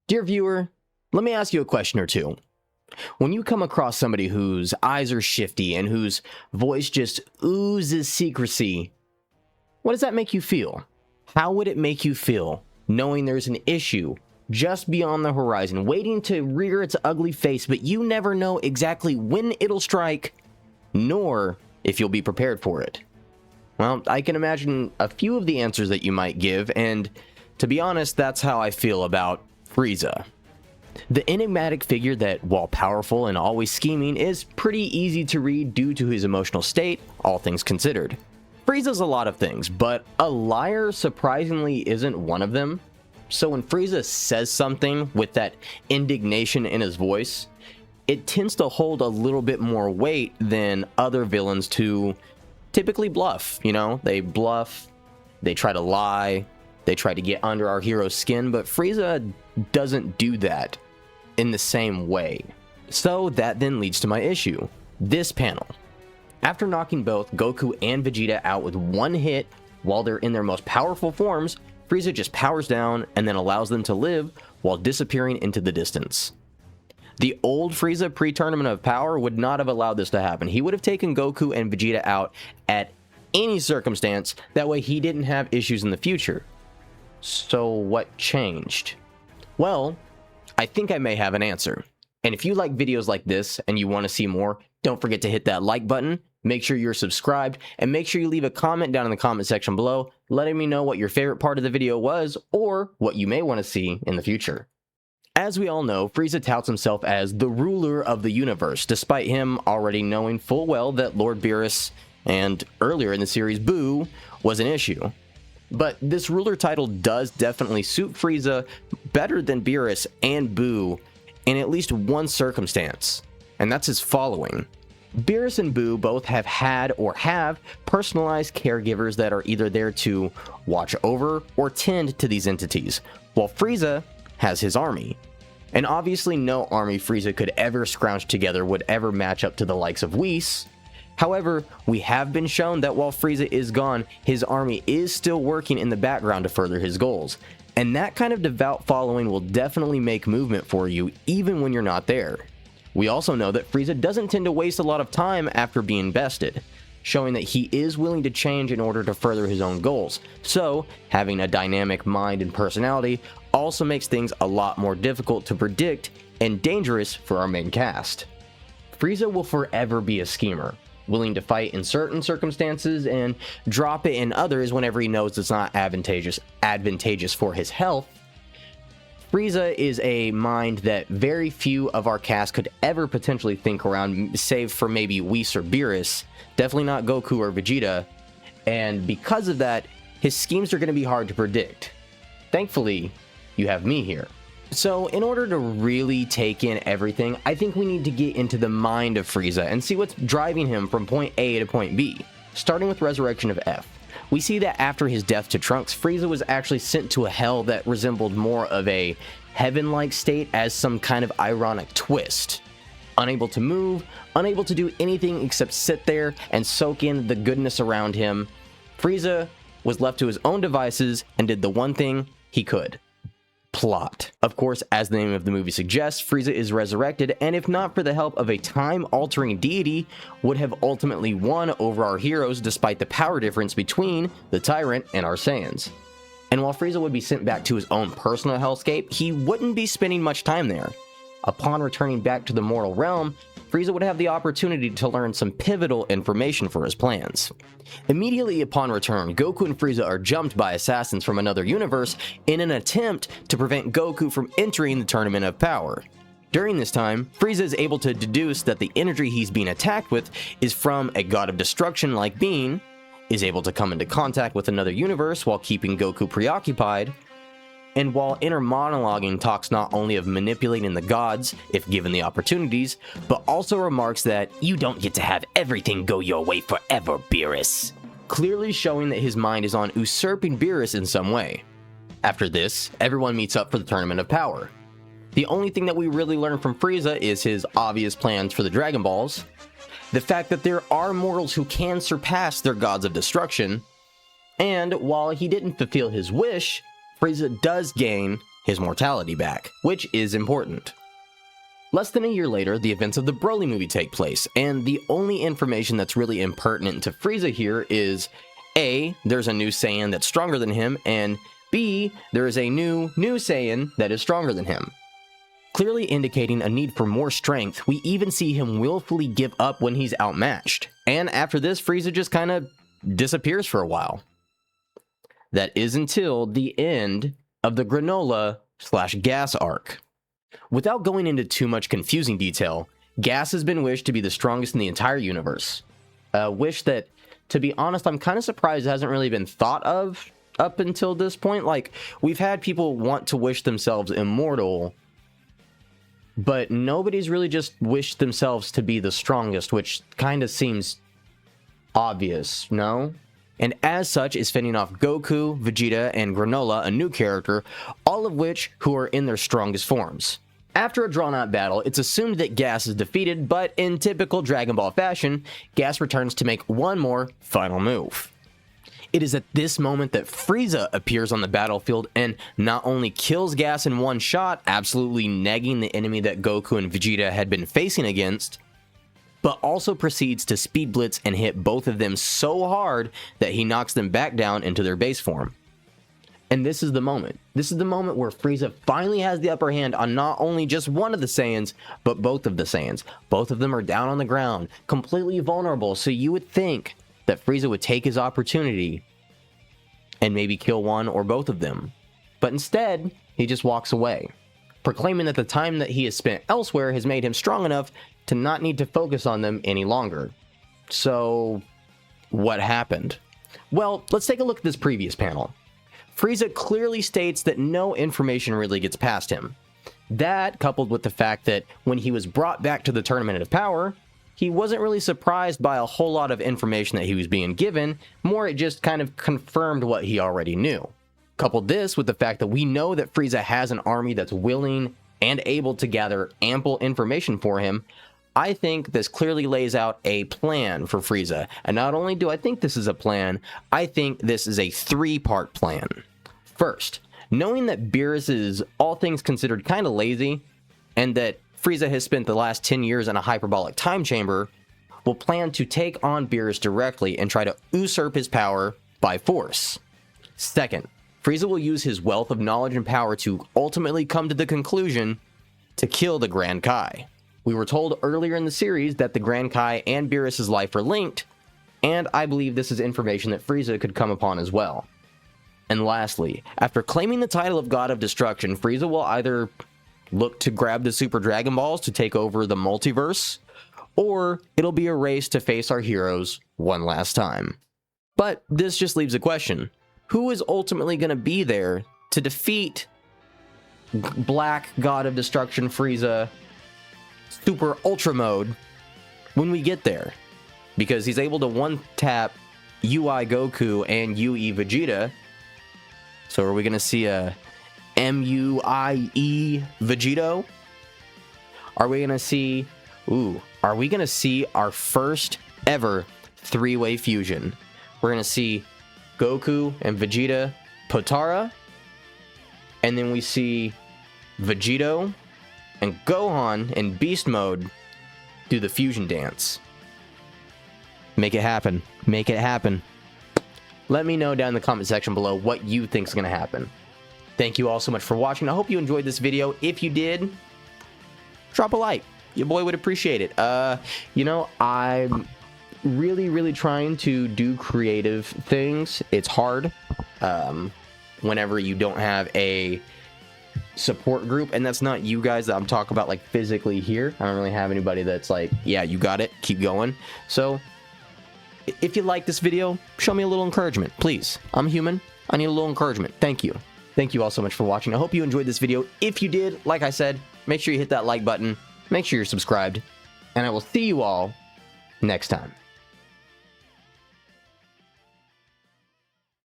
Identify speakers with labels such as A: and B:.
A: Dear viewer, let me ask you a question or two. When you come across somebody whose eyes are shifty and whose voice just oozes secrecy, what does that make you feel? How would it make you feel knowing there's an issue just beyond the horizon, waiting to rear its ugly face, but you never know exactly when it'll strike, nor if you'll be prepared for it? Well, I can imagine a few of the answers that you might give, and to be honest, that's how I feel about Frieza. The enigmatic figure that, while powerful and always scheming, is pretty easy to read due to his emotional state, all things considered. Frieza's a lot of things, but a liar surprisingly isn't one of them. So when Frieza says something with that indignation in his voice, it tends to hold a little bit more weight than other villains to typically bluff. You know, they bluff, they try to lie, they try to get under our hero's skin, but Frieza doesn't do that in the same way. So that then leads to my issue. This panel. After knocking both Goku and Vegeta out with one hit while they're in their most powerful forms, Frieza just powers down and then allows them to live while disappearing into the distance. The old Frieza pre-Tournament of Power would not have allowed this to happen. He would have taken Goku and Vegeta out at any circumstance, that way he didn't have issues in the future. So what changed? Well, I think I may have an answer. And if you like videos like this and you want to see more, don't forget to hit that like button, make sure you're subscribed, and make sure you leave a comment down in the comment section below, letting me know what your favorite part of the video was, or what you may want to see in the future. As we all know, Frieza touts himself as the ruler of the universe, despite him already knowing full well that Lord Beerus, and earlier in the series Boo, was an issue. But this ruler title does definitely suit Frieza better than Beerus and Boo in at least one circumstance, and that's his following. Beerus and Boo both have had or have personalized caregivers that are either there to watch over or tend to these entities, while Frieza has his army. And obviously no army Frieza could ever scrounge together would ever match up to the likes of Whis. However, we have been shown that while Frieza is gone, his army is still working in the background to further his goals. And that kind of devout following will definitely make movement for you even when you're not there. We also know that Frieza doesn't tend to waste a lot of time after being bested, showing that he is willing to change in order to further his own goals. So, having a dynamic mind and personality also makes things a lot more difficult to predict and dangerous for our main cast. Frieza will forever be a schemer, willing to fight in certain circumstances and drop it in others whenever he knows it's not advantageous for his health. Frieza is a mind that very few of our cast could ever potentially think around, save for maybe Whis or Beerus, definitely not Goku or Vegeta, and because of that, his schemes are going to be hard to predict. Thankfully, you have me here. So in order to really take in everything, I think we need to get into the mind of Frieza and see what's driving him from point A to point B, starting with Resurrection of F. We see that after his death to Trunks, Frieza was actually sent to a hell that resembled more of a heaven-like state as some kind of ironic twist. Unable to move, unable to do anything except sit there and soak in the goodness around him, Frieza was left to his own devices and did the one thing he could. Plot. Of course, as the name of the movie suggests, Frieza is resurrected, and if not for the help of a time-altering deity, would have ultimately won over our heroes despite the power difference between the Tyrant and our Saiyans. And while Frieza would be sent back to his own personal hellscape, he wouldn't be spending much time there. Upon returning back to the mortal realm, Frieza would have the opportunity to learn some pivotal information for his plans. Immediately upon return, Goku and Frieza are jumped by assassins from another universe in an attempt to prevent Goku from entering the Tournament of Power. During this time, Frieza is able to deduce that the energy he's being attacked with is from a god of destruction-like being, is able to come into contact with another universe while keeping Goku preoccupied, and while inner monologuing talks not only of manipulating the gods, if given the opportunities, but also remarks that, "You don't get to have everything go your way forever, Beerus," clearly showing that his mind is on usurping Beerus in some way. After this, everyone meets up for the Tournament of Power. The only thing that we really learn from Frieza is his obvious plans for the Dragon Balls, the fact that there are mortals who can surpass their gods of destruction, and while he didn't fulfill his wish, Frieza does gain his mortality back, which is important. Less than a year later, the events of the Broly movie take place, and the only information that's really impertinent to Frieza here is A, there's a new Saiyan that's stronger than him, and B, there is a new Saiyan that is stronger than him. Clearly indicating a need for more strength, we even see him willfully give up when he's outmatched. And after this, Frieza just kind of disappears for a while. That is until the end of the Granolah/Gas arc. Without going into too much confusing detail, Gas has been wished to be the strongest in the entire universe. A wish that, to be honest, I'm kind of surprised hasn't really been thought of up until this point. Like, we've had people want to wish themselves immortal, but nobody's really just wished themselves to be the strongest, which kind of seems obvious, no? And as such is fending off Goku, Vegeta, and Granolah, a new character, all of which who are in their strongest forms. After a drawn-out battle, it's assumed that Gas is defeated, but in typical Dragon Ball fashion, Gas returns to make one more final move. It is at this moment that Frieza appears on the battlefield and not only kills Gas in one shot, absolutely negging the enemy that Goku and Vegeta had been facing against, but also proceeds to speed blitz and hit both of them so hard that he knocks them back down into their base form. And this is the moment. This is the moment where Frieza finally has the upper hand on not only just one of the Saiyans, but both of the Saiyans. Both of them are down on the ground, completely vulnerable, so you would think that Frieza would take his opportunity and maybe kill one or both of them. But instead, he just walks away, proclaiming that the time that he has spent elsewhere has made him strong enough to not need to focus on them any longer. So, what happened? Well, let's take a look at this previous panel. Frieza clearly states that no information really gets past him. That, coupled with the fact that when he was brought back to the Tournament of Power, he wasn't really surprised by a whole lot of information that he was being given, more it just kind of confirmed what he already knew. Couple this with the fact that we know that Frieza has an army that's willing and able to gather ample information for him, I think this clearly lays out a plan for Frieza. And not only do I think this is a plan, I think this is a three-part plan. First, knowing that Beerus is, all things considered, kind of lazy, and that Frieza has spent the last 10 years in a hyperbolic time chamber, will plan to take on Beerus directly and try to usurp his power by force. Second, Frieza will use his wealth of knowledge and power to ultimately come to the conclusion to kill the Grand Kai. We were told earlier in the series that the Grand Kai and Beerus' life are linked, and I believe this is information that Frieza could come upon as well. And lastly, after claiming the title of God of Destruction, Frieza will either look to grab the Super Dragon Balls to take over the multiverse, or it'll be a race to face our heroes one last time. But this just leaves a question. Who is ultimately going to be there to defeat Black God of Destruction Frieza Super Ultra Mode when we get there? Because he's able to one-tap UI Goku and UE Vegeta. So are we going to see a MUIE Vegito? Are we going to see our first ever three-way fusion? We're going to see Goku and Vegeta Potara, and then we see Vegito and Gohan in Beast Mode do the fusion dance. Make it happen. Make it happen. Let me know down in the comment section below what you think is going to happen. Thank you all so much for watching. I hope you enjoyed this video. If you did, drop a like. Your boy would appreciate it. I'm really trying to do creative things. It's hard whenever you don't have a support group, and that's not you guys that I'm talking about like physically here. I don't really have anybody that's like, yeah, you got it, keep going. So if you like this video, show me a little encouragement, please. I'm human. I need a little encouragement. Thank you. Thank you all so much for watching. I hope you enjoyed this video. If you did, like I said, make sure you hit that like button. Make sure you're subscribed. And I will see you all next time.